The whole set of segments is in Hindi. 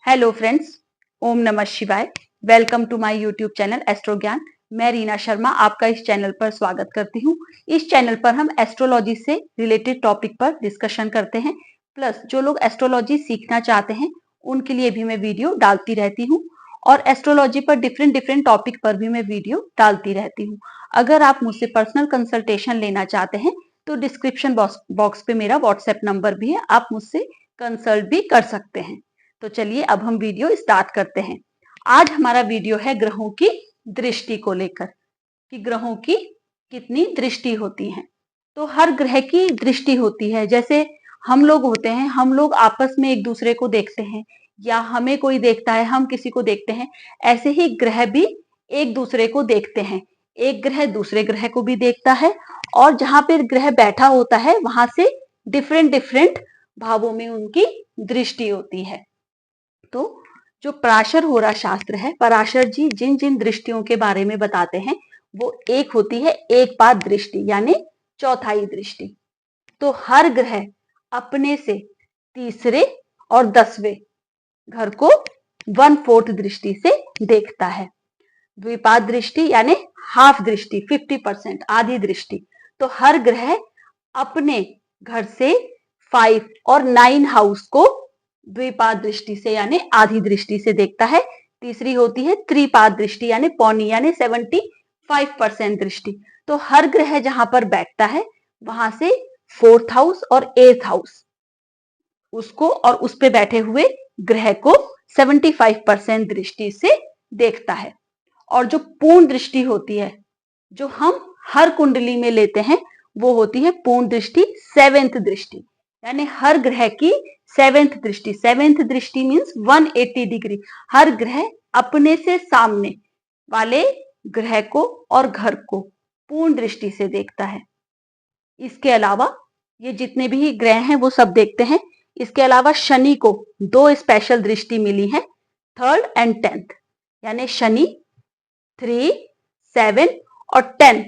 हेलो फ्रेंड्स, ओम नमः शिवाय। Welcome to my YouTube channel astro Gyan. मैं रीना शर्मा आपका इस चैनल पर स्वागत करती हूँ। इस चैनल पर हम एस्ट्रोलॉजी से रिलेटेड टॉपिक पर डिस्कशन करते हैं। प्लस जो लोग एस्ट्रोलॉजी सीखना चाहते हैं उनके लिए भी मैं वीडियो डालती रहती हूँ और एस्ट्रोलॉजी पर डिफरेंट डिफरेंट टॉपिक पर भी मैं वीडियो डालती रहती हूँ। अगर आप मुझसे पर्सनल कंसल्टेशन लेना चाहते हैं तो डिस्क्रिप्शन बॉक्स पे मेरा व्हाट्सएप नंबर भी है, आप मुझसे कंसल्ट भी कर सकते हैं। तो चलिए अब हम वीडियो स्टार्ट करते हैं। आज हमारा वीडियो है ग्रहों की दृष्टि को लेकर कि ग्रहों की कितनी दृष्टि होती है। तो हर ग्रह की दृष्टि होती है। जैसे हम लोग होते हैं, हम लोग आपस में एक दूसरे को देखते हैं या हमें कोई देखता है, हम किसी को देखते हैं। ऐसे ही ग्रह भी एक दूसरे को देखते हैं। एक ग्रह दूसरे ग्रह को भी देखता है और जहां पर ग्रह बैठा होता है वहां से डिफरेंट डिफरेंट भावों में उनकी दृष्टि होती है। तो जो पराशर होरा शास्त्र है, पराशर जी जिन जिन दृष्टियों के बारे में बताते हैं वो एक होती है एक पाद दृष्टि यानी चौथाई दृष्टि। तो हर ग्रह अपने से तीसरे और 10वें घर को 1/4 दृष्टि से देखता है। द्विपाद दृष्टि यानी हाफ दृष्टि, 50%, आधी दृष्टि। तो हर ग्रह अपने घर से 5 और 9 हाउस को द्विपाद दृष्टि से यानी आधी दृष्टि से देखता है। तीसरी होती है त्रिपाद दृष्टि यानी पौनी यानी 75% दृष्टि। तो हर ग्रह जहां पर बैठता है वहां से 4th हाउस और 8th हाउस उसको और उस पे बैठे हुए ग्रह को 75% दृष्टि से देखता है। और जो पूर्ण दृष्टि होती है जो हम हर कुंडली में लेते हैं वो होती है पूर्ण दृष्टि, 7th दृष्टि यानी हर ग्रह की 7th दृष्टि। 7th दृष्टि मीन्स 180 डिग्री। हर ग्रह अपने से सामने वाले ग्रह को और घर को पूर्ण दृष्टि से देखता है। इसके अलावा ये जितने भी ग्रह हैं वो सब देखते हैं। इसके अलावा शनि को 2 स्पेशल दृष्टि मिली है, 3rd एंड 10th यानी शनि 3, 7 और 10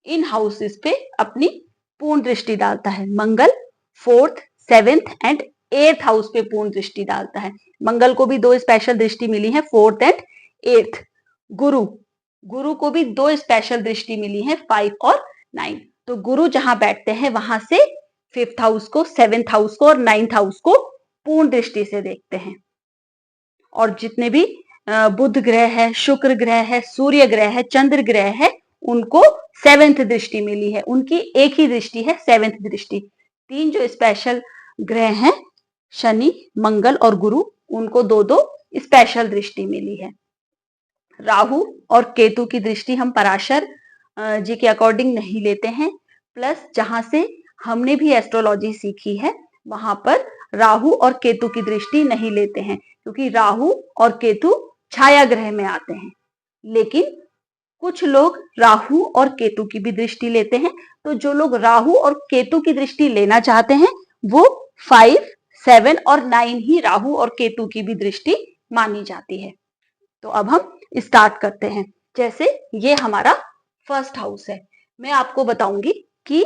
इन हाउसेस पे अपनी पूर्ण दृष्टि डालता है। मंगल 4th, 7th and 8th house पे पूर्ण दृष्टि डालता है। मंगल को भी 2 स्पेशल दृष्टि मिली है, 4th एंड 8th। गुरु गुरु को भी 2 स्पेशल दृष्टि मिली है, 5 और 9। तो गुरु जहां बैठते हैं वहां से 5th हाउस को, 7th हाउस को और 9th हाउस को पूर्ण दृष्टि से देखते हैं। और जितने भी बुध ग्रह है, शुक्र ग्रह है, सूर्य ग्रह है, चंद्र ग्रह है, उनको 7th दृष्टि मिली है। उनकी एक ही दृष्टि है, 7th दृष्टि। 3 जो स्पेशल ग्रह हैं शनि, मंगल और गुरु, उनको 2-2 स्पेशल दृष्टि मिली है। राहु और केतु की दृष्टि हम पराशर जी के अकॉर्डिंग नहीं लेते हैं। प्लस जहां से हमने भी एस्ट्रोलॉजी सीखी है वहां पर राहु और केतु की दृष्टि नहीं लेते हैं क्योंकि राहु और केतु छाया ग्रह में आते हैं। लेकिन कुछ लोग राहु और केतु की भी दृष्टि लेते हैं। तो जो लोग राहु और केतु की दृष्टि लेना चाहते हैं वो 5, 7 और 9 ही राहु और केतु की भी दृष्टि मानी जाती है। तो अब हम स्टार्ट करते हैं। जैसे ये हमारा 1st हाउस है। मैं आपको बताऊंगी कि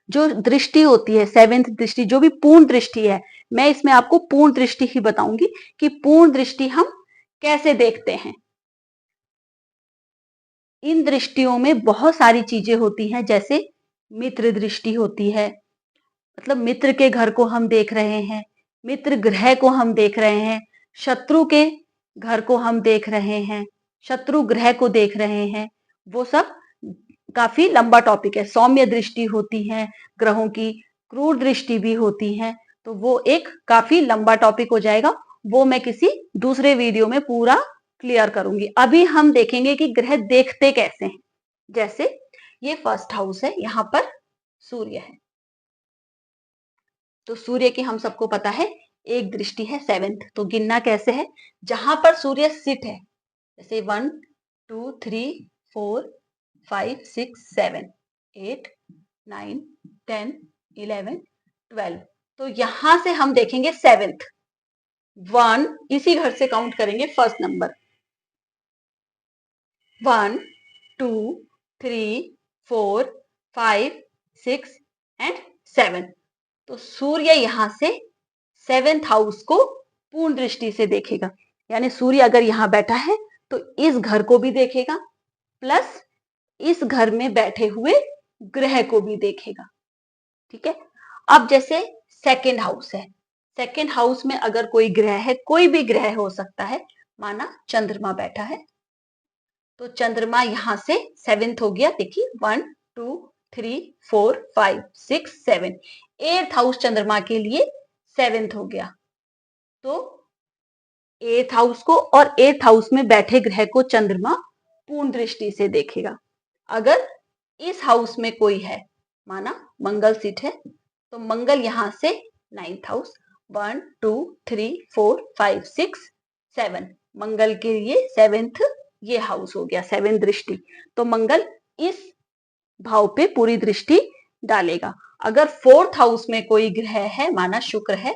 जो दृष्टि होती है 7th दृष्टि, जो भी पूर्ण दृष्टि है, मैं इसमें आपको पूर्ण दृष्टि ही बताऊंगी कि पूर्ण दृष्टि हम कैसे देखते हैं। इन दृष्टियों में बहुत सारी चीजें होती हैं। जैसे मित्र दृष्टि होती है, मतलब मित्र के घर को हम देख रहे हैं, मित्र ग्रह को हम देख रहे हैं, शत्रु के घर को हम देख रहे हैं, शत्रु ग्रह को देख रहे हैं। वो सब काफी लंबा टॉपिक है। सौम्य दृष्टि होती है ग्रहों की, क्रूर दृष्टि भी होती है। तो वो एक काफी लंबा टॉपिक हो जाएगा, वो मैं किसी दूसरे वीडियो में पूरा क्लियर करूंगी। अभी हम देखेंगे कि ग्रह देखते कैसे हैं। जैसे ये 1st हाउस है, यहां पर सूर्य है। तो सूर्य की हम सबको पता है एक दृष्टि है 7th। तो गिनना कैसे है, जहां पर सूर्य सिट है, जैसे 1, 2, 3, 4, 5, 6, 7, 8, 9, 10, 11, 12। तो यहां से हम देखेंगे 7th। 1 इसी घर से काउंट करेंगे, 1st नंबर 1, 2, 3, 4, 5, 6 एंड 7। तो सूर्य यहां से 7th हाउस को पूर्ण दृष्टि से देखेगा। यानी सूर्य अगर यहाँ बैठा है तो इस घर को भी देखेगा प्लस इस घर में बैठे हुए ग्रह को भी देखेगा। ठीक है। अब जैसे सेकेंड हाउस है, सेकेंड हाउस में अगर कोई ग्रह है, कोई भी ग्रह हो सकता है, माना चंद्रमा बैठा है, तो चंद्रमा यहां से सेवेंथ हो गया। देखिए 1 2 3 4 5 6 7, एट्थ हाउस चंद्रमा के लिए सेवेंथ हो गया। तो एट्थ हाउस को और एट्थ हाउस में बैठे ग्रह को चंद्रमा पूर्ण दृष्टि से देखेगा। अगर इस हाउस में कोई है, माना मंगल सीट है, तो मंगल यहां से नाइन्थ हाउस 1 2 3 4 5 6 7, मंगल के लिए सेवेंथ ये हाउस हो गया, सेवेंथ दृष्टि। तो मंगल इस भाव पे पूरी दृष्टि डालेगा। अगर फोर्थ हाउस में कोई ग्रह है, माना शुक्र है,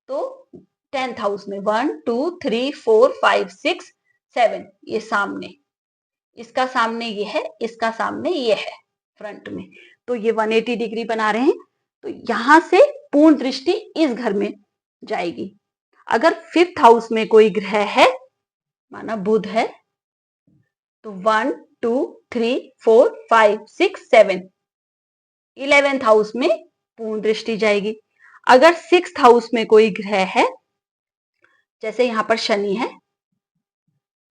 तो टेंथ हाउस में 1 2 3 4 5 6 7, ये सामने, इसका सामने ये है, इसका सामने ये है फ्रंट में, तो ये 180 डिग्री बना रहे हैं। तो यहां से पूर्ण दृष्टि इस घर में जाएगी। अगर फिफ्थ हाउस में कोई ग्रह है, माना बुध है, तो 1 2 3 4 5 6 7, 11th हाउस में पूर्ण दृष्टि जाएगी। अगर सिक्स्थ हाउस में कोई ग्रह है, जैसे यहां पर शनि है,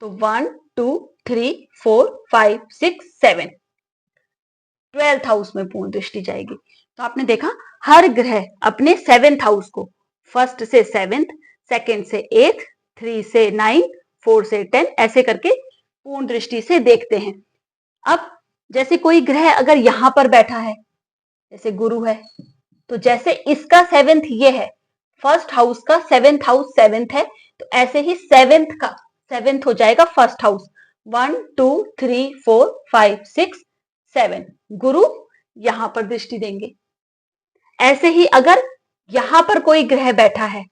तो 1 2 3 4 5 6 7, 12th हाउस में पूर्ण दृष्टि जाएगी। तो आपने देखा हर ग्रह अपने सेवेंथ हाउस को, फर्स्ट से सेवेंथ, सेकेंड से एथ, 3 से 9, 4 से 10, ऐसे करके पूर्ण दृष्टि से देखते हैं। अब जैसे कोई ग्रह अगर यहां पर बैठा है, जैसे गुरु है, तो जैसे इसका सेवेंथ ये है, फर्स्ट हाउस का सेवेंथ हाउस सेवेंथ है, तो ऐसे ही सेवेंथ का सेवेंथ हो जाएगा फर्स्ट हाउस। 1 2 3 4 5 6 7, गुरु यहां पर दृष्टि देंगे। ऐसे ही अगर यहां पर कोई ग्रह बैठा है,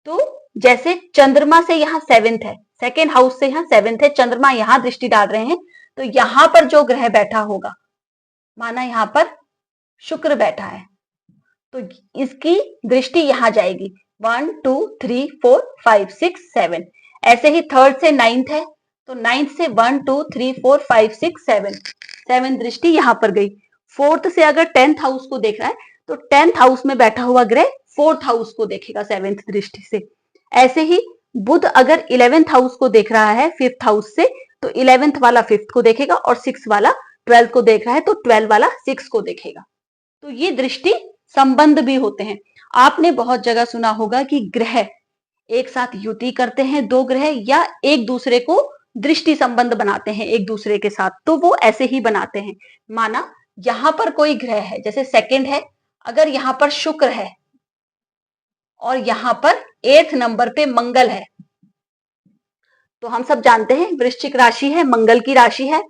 तो जैसे चंद्रमा से यहां सेवेंथ है, सेकेंड हाउस से यहां सेवेंथ है, चंद्रमा यहां दृष्टि डाल रहे हैं, तो यहां पर जो ग्रह बैठा होगा, माना यहां पर शुक्र बैठा है, तो इसकी दृष्टि यहां जाएगी 1 2 3 4 5 6 7। ऐसे ही थर्ड से नाइन्थ है, तो नाइन्थ से 1 2 3 4 5 6 7, सेवन दृष्टि यहां पर गई। फोर्थ से अगर टेंथ हाउस को देख रहा है, तो टेंथ हाउस में बैठा हुआ ग्रह फोर्थ हाउस को देखेगा सेवेंथ दृष्टि से। ऐसे ही बुध अगर 11th हाउस को देख रहा है फिफ्थ हाउस से, तो 11th वाला फिफ्थ को देखेगा, और सिक्स वाला 12th को देख रहा है, तो 12 वाला सिक्स को देखेगा। तो ये दृष्टि संबंध भी होते हैं। आपने बहुत जगह सुना होगा कि ग्रह एक साथ युति करते हैं, दो ग्रह, या एक दूसरे को दृष्टि संबंध बनाते हैं एक दूसरे के साथ, तो वो ऐसे ही बनाते हैं। माना यहां पर कोई ग्रह है, जैसे सेकंड है, अगर यहां पर शुक्र है और यहां पर 8th नंबर पे मंगल है, तो हम सब जानते हैं वृश्चिक राशि है, मंगल की राशि है,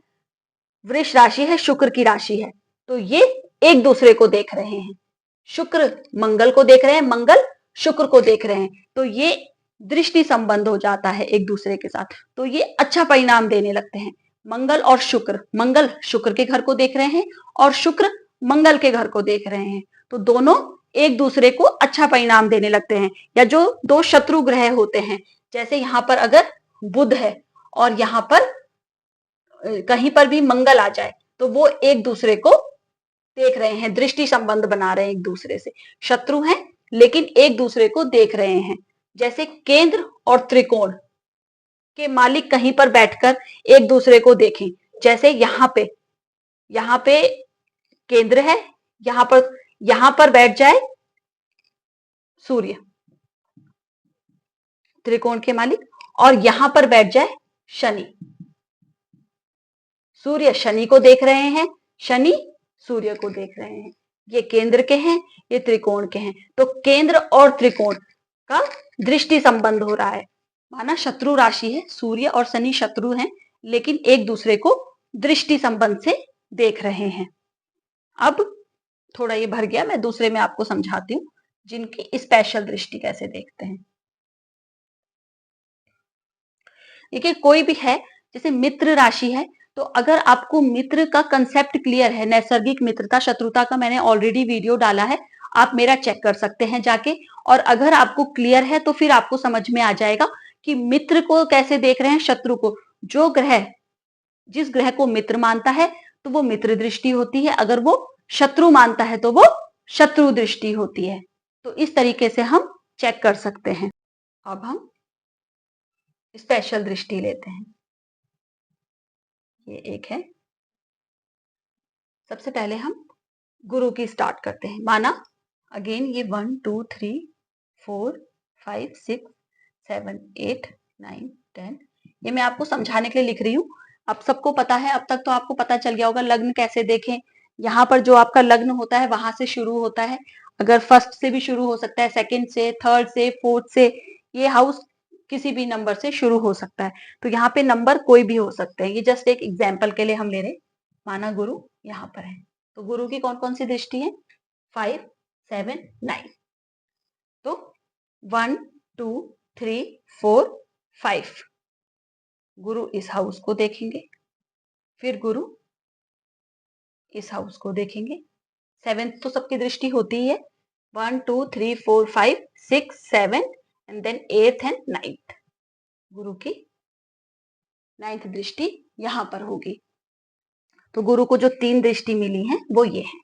वृष राशि है, शुक्र की राशि है, तो ये एक दूसरे को देख रहे हैं। शुक्र मंगल को देख रहे हैं, मंगल शुक्र को देख रहे हैं, तो ये दृष्टि संबंध हो जाता है एक दूसरे के साथ, तो ये अच्छा परिणाम देने लगते हैं। मंगल और शुक्र, मंगल शुक्र के घर को देख रहे हैं और शुक्र मंगल के घर को देख रहे हैं, तो दोनों एक दूसरे को अच्छा परिणाम देने लगते हैं। या जो दो शत्रु ग्रह होते हैं, जैसे यहां पर अगर बुध है और यहां पर कहीं पर भी मंगल आ जाए, तो वो एक दूसरे को देख रहे हैं, दृष्टि संबंध बना रहे हैं एक दूसरे से, शत्रु हैं लेकिन एक दूसरे को देख रहे हैं। जैसे केंद्र और त्रिकोण के मालिक कहीं पर बैठकर एक दूसरे को देखें, जैसे यहां पे केंद्र है, यहां पर बैठ जाए सूर्य त्रिकोण के मालिक, और यहां पर बैठ जाए शनि, सूर्य शनि को देख रहे हैं, शनि सूर्य को देख रहे हैं। ये केंद्र के हैं, ये त्रिकोण के हैं, तो केंद्र और त्रिकोण का दृष्टि संबंध हो रहा है। माना शत्रु राशि है, सूर्य और शनि शत्रु हैं, लेकिन एक दूसरे को दृष्टि संबंध से देख रहे हैं। अब थोड़ा ये भर गया, मैं दूसरे में आपको समझाती हूँ जिनकी स्पेशल दृष्टि कैसे देखते हैं। देखिए कोई भी है, जैसे मित्र राशि है, तो अगर आपको मित्र का कंसेप्ट क्लियर है, नैसर्गिक मित्रता शत्रुता का मैंने ऑलरेडी वीडियो डाला है, आप मेरा चेक कर सकते हैं जाके। और अगर आपको क्लियर है तो फिर आपको समझ में आ जाएगा कि मित्र को कैसे देख रहे हैं, शत्रु को। जो ग्रह जिस ग्रह को मित्र मानता है तो वो मित्र दृष्टि होती है, अगर वो शत्रु मानता है तो वो शत्रु दृष्टि होती है। तो इस तरीके से हम चेक कर सकते हैं। अब हम स्पेशल दृष्टि लेते हैं। ये एक है। सबसे पहले हम गुरु की स्टार्ट करते हैं। माना अगेन ये 1 2 3 4 5 6 7 8 9 10। ये मैं आपको समझाने के लिए लिख रही हूँ। अब सबको पता है, अब तक तो आपको पता चल गया होगा लग्न कैसे देखें। यहाँ पर जो आपका लग्न होता है वहां से शुरू होता है। अगर फर्स्ट से भी शुरू हो सकता है, सेकंड से, थर्ड से, फोर्थ से। ये हाउस किसी भी नंबर से शुरू हो सकता है। तो यहाँ पे नंबर कोई भी हो सकते हैं। ये जस्ट एक एग्जाम्पल के लिए हम ले रहे हैं। माना गुरु यहाँ पर है, तो गुरु की कौन कौन सी दृष्टि है? 5 7 9। तो 1 2 3 4 5 गुरु इस हाउस को देखेंगे, फिर गुरु इस हाउस को देखेंगे। 7th तो सबकी दृष्टि होती ही है। 1 2 3 4 5 6 7 and then 8th and 9th। गुरु की 9th दृष्टि यहां पर होगी। तो गुरु को जो 3 दृष्टि मिली है वो ये है।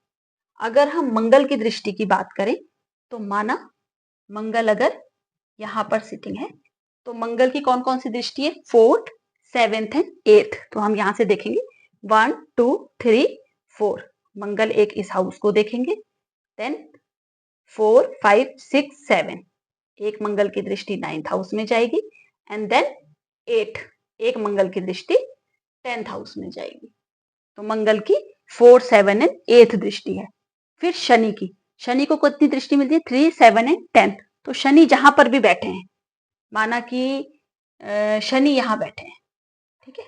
अगर हम मंगल की दृष्टि की बात करें तो माना मंगल अगर यहां पर सिटिंग है तो मंगल की कौन कौन सी दृष्टि है? 4th 7th and 8th। तो हम यहां से देखेंगे 1 2 3 4। मंगल एक इस हाउस को देखेंगे। देन 4 5 6 7 एक मंगल की दृष्टि 9th हाउस में जाएगी। एंड देन 8 एक मंगल की दृष्टि 10th हाउस में जाएगी। तो मंगल की 4 7 एंड 8th दृष्टि है। फिर शनि को कितनी दृष्टि मिलती है? 3 7 एंड 10। तो शनि जहां पर भी बैठे हैं, माना कि शनि यहां बैठे हैं, ठीक है,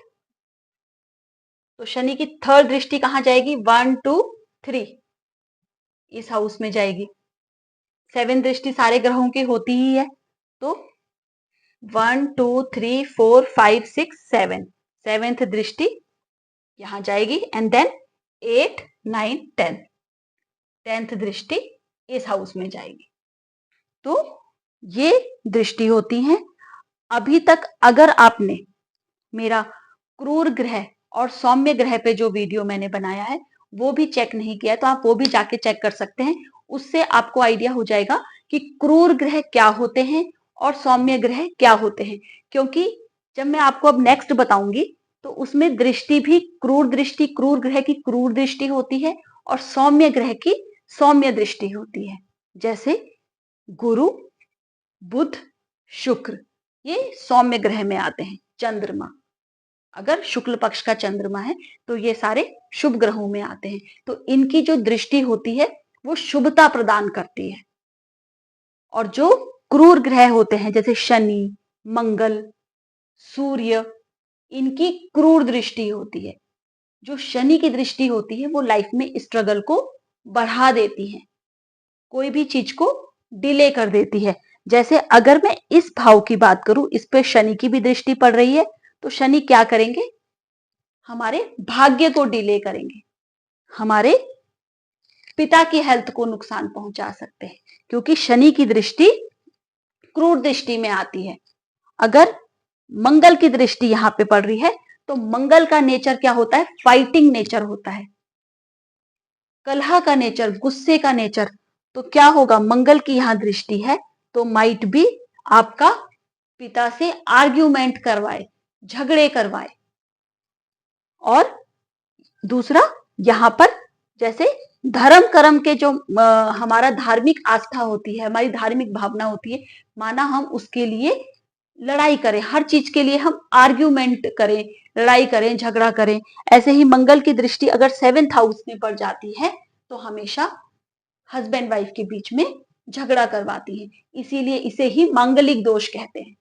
तो शनि की 3rd दृष्टि कहां जाएगी? 1 2 3 इस हाउस में जाएगी। 7th दृष्टि सारे ग्रहों की होती ही है। तो 1 2 3 4 5 6 7 7th दृष्टि यहां जाएगी। एंड देन 8 9 10 10th दृष्टि इस हाउस में जाएगी। तो ये दृष्टि होती है। अभी तक अगर आपने मेरा क्रूर ग्रह और सौम्य ग्रह पे जो वीडियो मैंने बनाया है वो भी चेक नहीं किया तो आप वो भी जाके चेक कर सकते हैं। उससे आपको आइडिया हो जाएगा कि क्रूर ग्रह क्या होते हैं और सौम्य ग्रह क्या होते हैं। क्योंकि जब मैं आपको अब नेक्स्ट बताऊंगी तो उसमें दृष्टि भी क्रूर ग्रह की क्रूर दृष्टि होती है और सौम्य ग्रह की सौम्य दृष्टि होती है। जैसे गुरु, बुध, शुक्र ये सौम्य ग्रह में आते हैं। चंद्रमा अगर शुक्ल पक्ष का चंद्रमा है तो ये सारे शुभ ग्रहों में आते हैं। तो इनकी जो दृष्टि होती है वो शुभता प्रदान करती है। और जो क्रूर ग्रह होते हैं जैसे शनि, मंगल, सूर्य, इनकी क्रूर दृष्टि होती है। जो शनि की दृष्टि होती है वो लाइफ में स्ट्रगल को बढ़ा देती है, कोई भी चीज को डिले कर देती है। जैसे अगर मैं इस भाव की बात करूं, इस पे शनि की भी दृष्टि पड़ रही है तो शनि क्या करेंगे? हमारे भाग्य को डिले करेंगे, हमारे पिता की हेल्थ को नुकसान पहुंचा सकते हैं। क्योंकि शनि की दृष्टि क्रूर दृष्टि में आती है। अगर मंगल की दृष्टि यहां पे पड़ रही है तो मंगल का नेचर क्या होता है? फाइटिंग नेचर होता है, कलह का नेचर, गुस्से का नेचर। तो क्या होगा? मंगल की यहां दृष्टि है तो माइट भी आपका पिता से आर्ग्यूमेंट करवाए, झगड़े करवाए। और दूसरा यहां पर जैसे धर्म कर्म के जो हमारा धार्मिक आस्था होती है, हमारी धार्मिक भावना होती है, माना हम उसके लिए लड़ाई करें, हर चीज के लिए हम आर्ग्यूमेंट करें, लड़ाई करें, झगड़ा करें। ऐसे ही मंगल की दृष्टि अगर 7th हाउस में पड़ जाती है तो हमेशा हस्बैंड वाइफ के बीच में झगड़ा करवाती है। इसीलिए इसे ही मांगलिक दोष कहते हैं।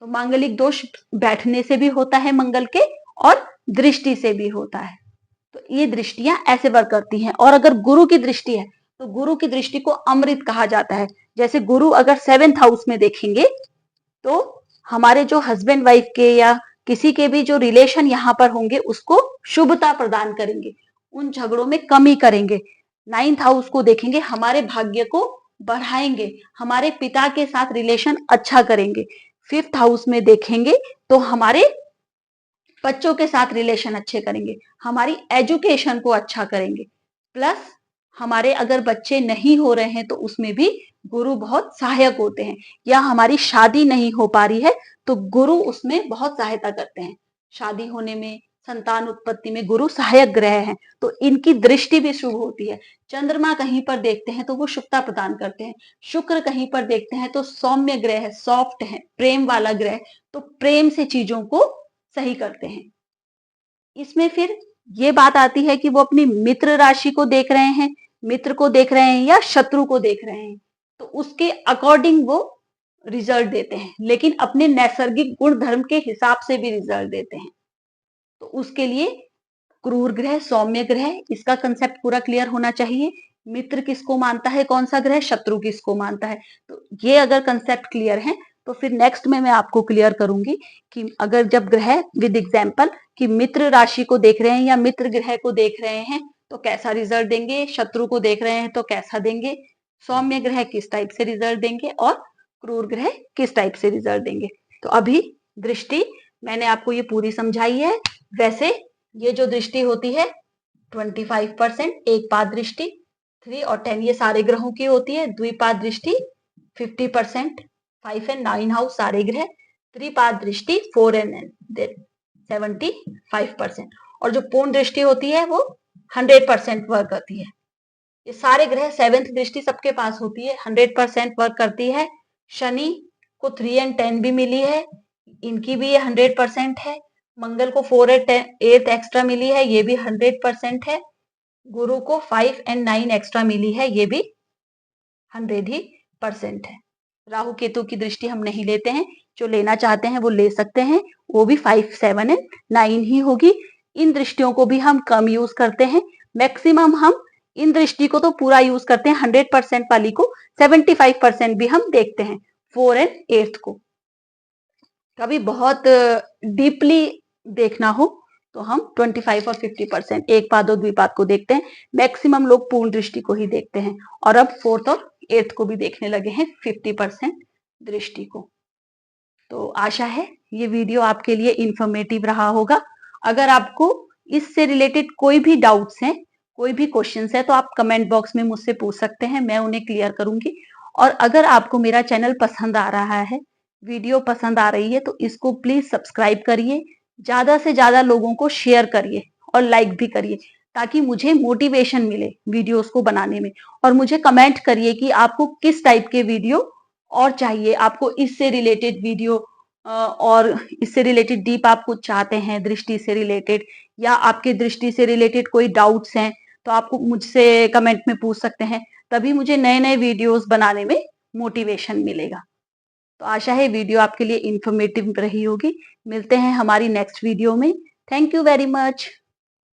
तो मांगलिक दोष बैठने से भी होता है मंगल के और दृष्टि से भी होता है। तो ये दृष्टियां ऐसे वर्क करती हैं। और अगर गुरु की दृष्टि है तो गुरु की दृष्टि को अमृत कहा जाता है। जैसे गुरु अगर 7th हाउस में देखेंगे तो हमारे जो हस्बैंड वाइफ के या किसी के भी जो रिलेशन यहाँ पर होंगे उसको शुभता प्रदान करेंगे, उन झगड़ों में कमी करेंगे। 9th हाउस को देखेंगे, हमारे भाग्य को बढ़ाएंगे, हमारे पिता के साथ रिलेशन अच्छा करेंगे। 5th हाउस में देखेंगे तो हमारे बच्चों के साथ रिलेशन अच्छे करेंगे, हमारी एजुकेशन को अच्छा करेंगे। प्लस हमारे अगर बच्चे नहीं हो रहे हैं तो उसमें भी गुरु बहुत सहायक होते हैं, या हमारी शादी नहीं हो पा रही है तो गुरु उसमें बहुत सहायता करते हैं। शादी होने में, संतान उत्पत्ति में गुरु सहायक ग्रह हैं, तो इनकी दृष्टि भी शुभ होती है। चंद्रमा कहीं पर देखते हैं तो वो शुभता प्रदान करते हैं, शुक्र कहीं पर देखते हैं तो सौम्य ग्रह है, सॉफ्ट है, प्रेम वाला ग्रह, तो प्रेम से चीजों को सही करते हैं। इसमें फिर ये बात आती है कि वो अपनी मित्र राशि को देख रहे हैं, मित्र को देख रहे हैं या शत्रु को देख रहे हैं, तो उसके अकॉर्डिंग वो रिजल्ट देते हैं, लेकिन अपने नैसर्गिक गुण धर्म के हिसाब से भी रिजल्ट देते हैं। तो उसके लिए क्रूर ग्रह, सौम्य ग्रह, इसका कंसेप्ट पूरा क्लियर होना चाहिए। मित्र किसको मानता है, कौन सा ग्रह, शत्रु किसको मानता है, तो ये अगर कंसेप्ट क्लियर है तो फिर नेक्स्ट में मैं आपको क्लियर करूंगी कि अगर जब ग्रह विद एग्जाम्पल कि मित्र राशि को देख रहे हैं या मित्र ग्रह को देख रहे हैं तो कैसा रिजल्ट देंगे, शत्रु को देख रहे हैं तो कैसा देंगे, सौम्य ग्रह किस टाइप से रिजल्ट देंगे और क्रूर ग्रह किस टाइप से रिजल्ट देंगे। तो अभी दृष्टि मैंने आपको ये पूरी समझाई है। वैसे ये जो दृष्टि होती है 25%, एक पाद दृष्टि 3 और 10 ये सारे ग्रहों की होती है। द्विपाद दृष्टि 50%, 5 एंड 9 हाउस सारे ग्रह। त्रिपाद दृष्टि 4 एंड 75%, और जो पूर्ण दृष्टि होती है वो 100% वर्क करती है। ये सारे ग्रह 7th दृष्टि सबके पास होती है, 100% वर्क करती है। शनि को 3 एंड 10 भी मिली है, इनकी भी ये 100% है। मंगल को 4 एंड 8 एक्स्ट्रा मिली है, ये भी 100% है। गुरु को 5 एंड 9 एक्स्ट्रा मिली है, ये भी 100% है। राहु केतु की दृष्टि हम नहीं लेते हैं, जो लेना चाहते हैं वो ले सकते हैं, वो भी 5, 7 एंड 9 ही होगी। इन दृष्टियों को भी हम कम यूज करते हैं, मैक्सिमम हम इन दृष्टि को तो पूरा यूज करते हैं, 100% वाली को 75% भी हम देखते हैं, 4 एंड 8 को। कभी बहुत डीपली देखना हो तो हम 25 और 50% एक पाद और द्विपाद को देखते हैं, मैक्सिमम लोग पूर्ण दृष्टि को ही देखते हैं, और अब 4th और 8th को भी देखने लगे हैं 50% दृष्टि को। तो आशा है ये वीडियो आपके लिए इंफॉर्मेटिव रहा होगा। अगर आपको इससे रिलेटेड कोई भी डाउट्स हैं, कोई भी क्वेश्चंस है, तो आप कमेंट बॉक्स में मुझसे पूछ सकते हैं, मैं उन्हें क्लियर करूंगी। और अगर आपको मेरा चैनल पसंद आ रहा है, वीडियो पसंद आ रही है, तो इसको प्लीज सब्सक्राइब करिए, ज्यादा से ज्यादा लोगों को शेयर करिए और लाइक भी करिए, ताकि मुझे मोटिवेशन मिले वीडियोस को बनाने में। और मुझे कमेंट करिए कि आपको किस टाइप के वीडियो और चाहिए, आपको इससे रिलेटेड वीडियो और इससे रिलेटेड डीप आप कुछ चाहते हैं दृष्टि से रिलेटेड, या आपके दृष्टि से रिलेटेड कोई डाउट्स हैं तो आपको मुझसे कमेंट में पूछ सकते हैं, तभी मुझे नए नए वीडियोस बनाने में मोटिवेशन मिलेगा। तो आशा है वीडियो आपके लिए इंफॉर्मेटिव रही होगी। मिलते हैं हमारी नेक्स्ट वीडियो में। Thank you very much.